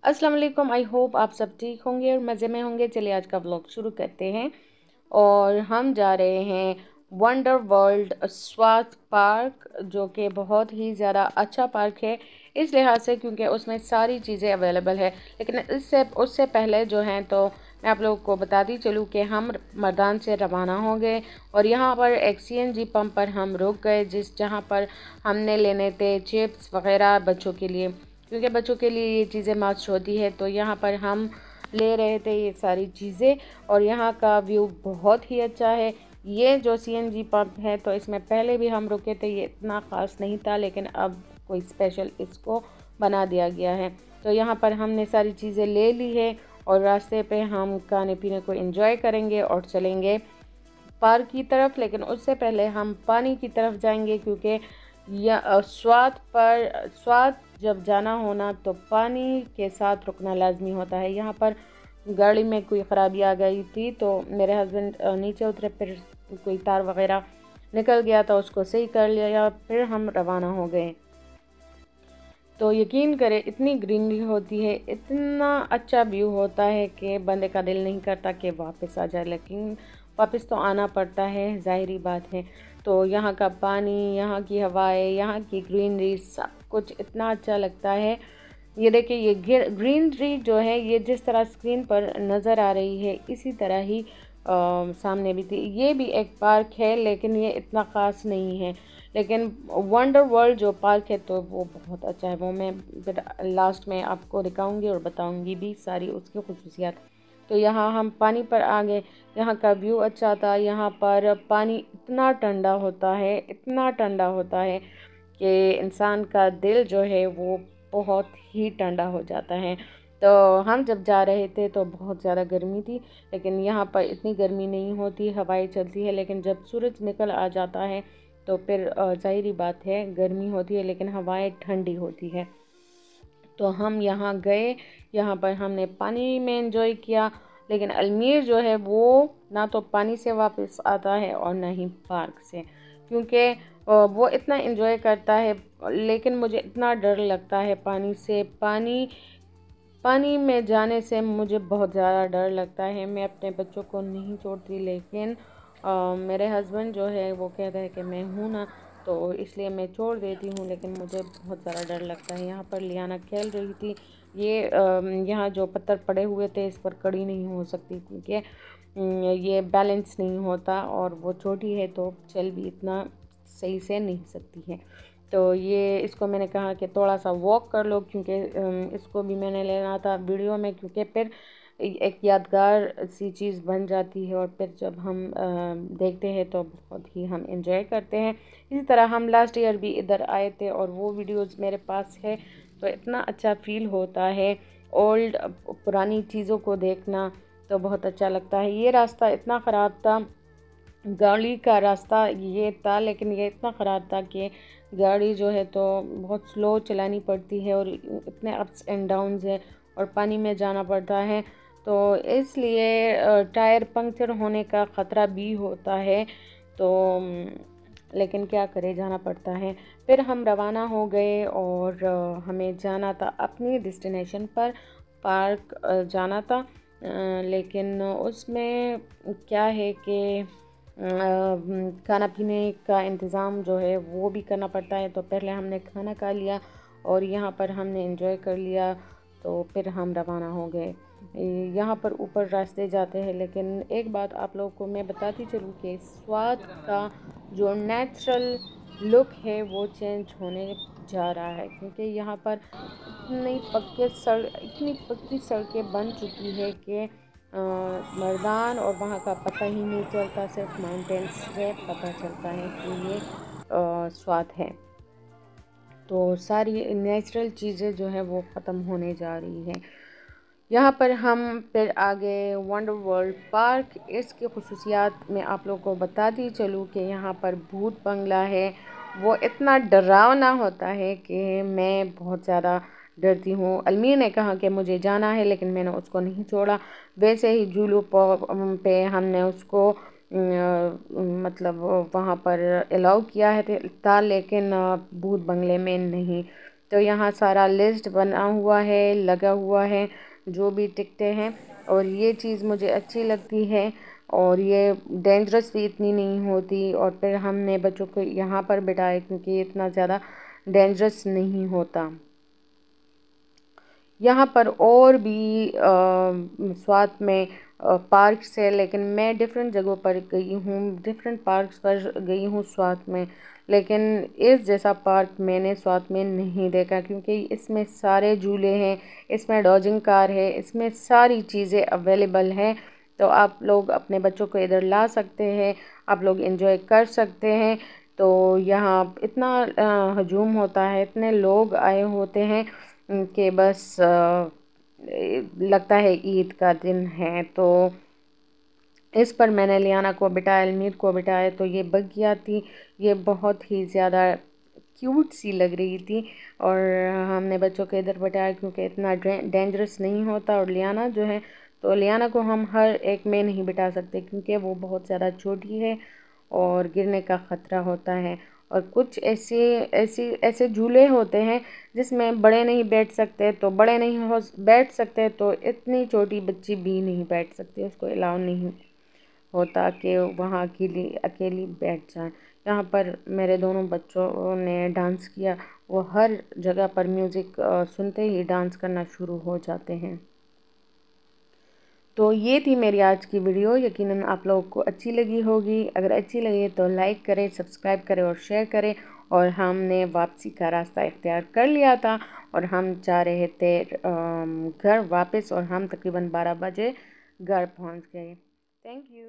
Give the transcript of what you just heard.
अस्सलाम वालेकुम। I hope आप सब ठीक होंगे और मज़े में होंगे। चलिए आज का व्लॉग शुरू करते हैं और हम जा रहे हैं वंडर वर्ल्ड स्वाद पार्क, जो कि बहुत ही ज़्यादा अच्छा पार्क है इस लिहाज से क्योंकि उसमें सारी चीज़ें अवेलेबल है। लेकिन इससे उससे पहले जो हैं तो मैं आप लोगों को बताती चलूँ कि हम मर्दान से रवाना हो गए और यहाँ पर एक CNG पंप पर हम रुक गए, जहाँ पर हमने लेने थे चिप्स वगैरह बच्चों के लिए, क्योंकि बच्चों के लिए ये चीज़ें मस्ट होती है। तो यहाँ पर हम ले रहे थे ये सारी चीज़ें और यहाँ का व्यू बहुत ही अच्छा है। ये जो CNG पंप है तो इसमें पहले भी हम रुके थे, ये इतना ख़ास नहीं था, लेकिन अब कोई स्पेशल इसको बना दिया गया है। तो यहाँ पर हमने सारी चीज़ें ले ली है और रास्ते पे हम खाने पीने को एंजॉय करेंगे और चलेंगे पार्क की तरफ। लेकिन उससे पहले हम पानी की तरफ जाएंगे क्योंकि स्वाद जब जाना होना तो पानी के साथ रुकना लाजमी होता है। यहाँ पर गाड़ी में कोई ख़राबी आ गई थी तो मेरे हस्बैंड नीचे उतरे, फिर कोई तार वगैरह निकल गया था, उसको सही कर लिया, फिर हम रवाना हो गए। तो यकीन करें इतनी ग्रीनरी होती है, इतना अच्छा व्यू होता है कि बंदे का दिल नहीं करता कि वापस आ जाए, लेकिन वापस तो आना पड़ता है, ज़ाहिरी बात है। तो यहाँ का पानी, यहाँ की हवाएं, यहाँ की ग्रीनरी, सब कुछ इतना अच्छा लगता है। ये देखिए, ये ग्रीनरी जो है ये जिस तरह स्क्रीन पर नज़र आ रही है इसी तरह ही सामने भी थी। ये भी एक पार्क है लेकिन ये इतना ख़ास नहीं है, लेकिन वंडर वर्ल्ड जो पार्क है तो वो बहुत अच्छा है। वो मैं फिर लास्ट में आपको दिखाऊंगी और बताऊंगी भी सारी उसकी खुसूसियात। तो यहाँ हम पानी पर आ गए, यहाँ का व्यू अच्छा था। यहाँ पर पानी इतना ठंडा होता है, इतना ठंडा होता है कि इंसान का दिल जो है वो बहुत ही ठंडा हो जाता है। तो हम जब जा रहे थे तो बहुत ज़्यादा गर्मी थी, लेकिन यहाँ पर इतनी गर्मी नहीं होती, हवाएं चलती है। लेकिन जब सूरज निकल आ जाता है तो फिर ज़ाहिरी बात है गर्मी होती है, लेकिन हवाएं ठंडी होती है। तो हम यहाँ गए, यहाँ पर हमने पानी में एंजॉय किया। लेकिन अजमेर जो है वो ना तो पानी से वापस आता है और ना ही पार्क से, क्योंकि वो इतना एंजॉय करता है, लेकिन मुझे इतना डर लगता है पानी से। पानी में जाने से मुझे बहुत ज़्यादा डर लगता है। मैं अपने बच्चों को नहीं छोड़ती, लेकिन मेरे हस्बैंड जो है वो कहते हैं कि मैं हूँ ना, तो इसलिए मैं छोड़ देती हूँ, लेकिन मुझे बहुत ज़्यादा डर लगता है। यहाँ पर लियाना खेल रही थी। ये यहाँ जो पत्थर पड़े हुए थे इस पर कड़ी नहीं हो सकती क्योंकि ये बैलेंस नहीं होता और वो छोटी है तो चल भी इतना सही से नहीं सकती है। तो ये इसको मैंने कहा कि थोड़ा सा वॉक कर लो, क्योंकि इसको भी मैंने लेना था वीडियो में, क्योंकि फिर एक यादगार सी चीज़ बन जाती है और फिर जब हम देखते हैं तो बहुत ही हम एंजॉय करते हैं। इसी तरह हम लास्ट ईयर भी इधर आए थे और वो वीडियोस मेरे पास है, तो इतना अच्छा फील होता है ओल्ड पुरानी चीज़ों को देखना, तो बहुत अच्छा लगता है। ये रास्ता इतना ख़राब था, गाड़ी का रास्ता ये था, लेकिन ये इतना ख़राब था कि गाड़ी जो है तो बहुत स्लो चलानी पड़ती है और इतने अप्स एंड डाउन्स है और पानी में जाना पड़ता है, तो इसलिए टायर पंक्चर होने का ख़तरा भी होता है। तो लेकिन क्या करें, जाना पड़ता है। फिर हम रवाना हो गए और हमें जाना था अपनी डेस्टिनेशन पर, पार्क जाना था। लेकिन उसमें क्या है कि खाना पीने का इंतज़ाम जो है वो भी करना पड़ता है। तो पहले हमने खाना खा लिया और यहाँ पर हमने एंजॉय कर लिया, तो फिर हम रवाना हो गए। यहाँ पर ऊपर रास्ते जाते हैं, लेकिन एक बात आप लोगों को मैं बताती चलूँ कि स्वाद का जो नेचुरल लुक है वो चेंज होने जा रहा है, क्योंकि यहाँ पर इतनी पक्की सड़कें बन चुकी है कि मर्दान और वहाँ का पता ही नहीं चलता, सिर्फ माउंटेन्स से पता चलता है कि ये स्वाद है। तो सारी नेचुरल चीज़ें जो है वो ख़त्म होने जा रही है। यहाँ पर हम फिर आगे वंडर वर्ल्ड पार्क, इसकी खुसूसियात मैं आप लोगों को बताती चलूँ कि यहाँ पर भूत बंगला है। वो इतना डरावना होता है कि मैं बहुत ज़्यादा डरती हूँ। अलमीर ने कहा कि मुझे जाना है, लेकिन मैंने उसको नहीं छोड़ा। वैसे ही जूलू पे हमने उसको मतलब वहाँ पर अलाउ किया है था, लेकिन भूत बंगले में नहीं। तो यहाँ सारा लिस्ट बना हुआ है, लगा हुआ है, जो भी टिकटें हैं, और ये चीज़ मुझे अच्छी लगती है। और ये डेंजरस भी इतनी नहीं होती। और फिर हमने बच्चों को यहाँ पर बिठाया क्योंकि ये इतना ज़्यादा डेंजरस नहीं होता। यहाँ पर और भी स्वात में पार्क्स है, लेकिन मैं डिफरेंट जगहों पर गई हूँ, डिफरेंट पार्क्स पर गई हूँ स्वात में, लेकिन इस जैसा पार्क मैंने स्वात में नहीं देखा क्योंकि इसमें सारे झूले हैं, इसमें डॉजिंग कार है, इसमें सारी चीज़ें अवेलेबल हैं। तो आप लोग अपने बच्चों को इधर ला सकते हैं, आप लोग एंजॉय कर सकते हैं। तो यहाँ इतना हजूम होता है, इतने लोग आए होते हैं कि बस लगता है ईद का दिन है। तो इस पर मैंने लियाना को बिठाया, अलमीर को बिठाया, तो ये बग्गिया थी, ये बहुत ही ज़्यादा क्यूट सी लग रही थी। और हमने बच्चों को इधर बिठाया क्योंकि इतना डेंजरस नहीं होता। और लियाना जो है, तो लियाना को हम हर एक में नहीं बिठा सकते क्योंकि वो बहुत ज़्यादा छोटी है और गिरने का ख़तरा होता है। और कुछ ऐसे झूले होते हैं जिसमें बड़े नहीं बैठ सकते, तो बड़े नहीं हो बैठ सकते, तो इतनी छोटी बच्ची भी नहीं बैठ सकती, उसको अलाउ नहीं होता कि वहाँ अकेली अकेली बैठ जाए। यहाँ पर मेरे दोनों बच्चों ने डांस किया, वो हर जगह पर म्यूज़िक सुनते ही डांस करना शुरू हो जाते हैं। तो ये थी मेरी आज की वीडियो, यकीनन आप लोगों को अच्छी लगी होगी। अगर अच्छी लगी तो लाइक करें, सब्सक्राइब करें और शेयर करें। और हमने वापसी का रास्ता इख्तियार कर लिया था और हम जा रहे थे घर वापस, और हम तकरीबन 12 बजे घर पहुंच गए। Thank you.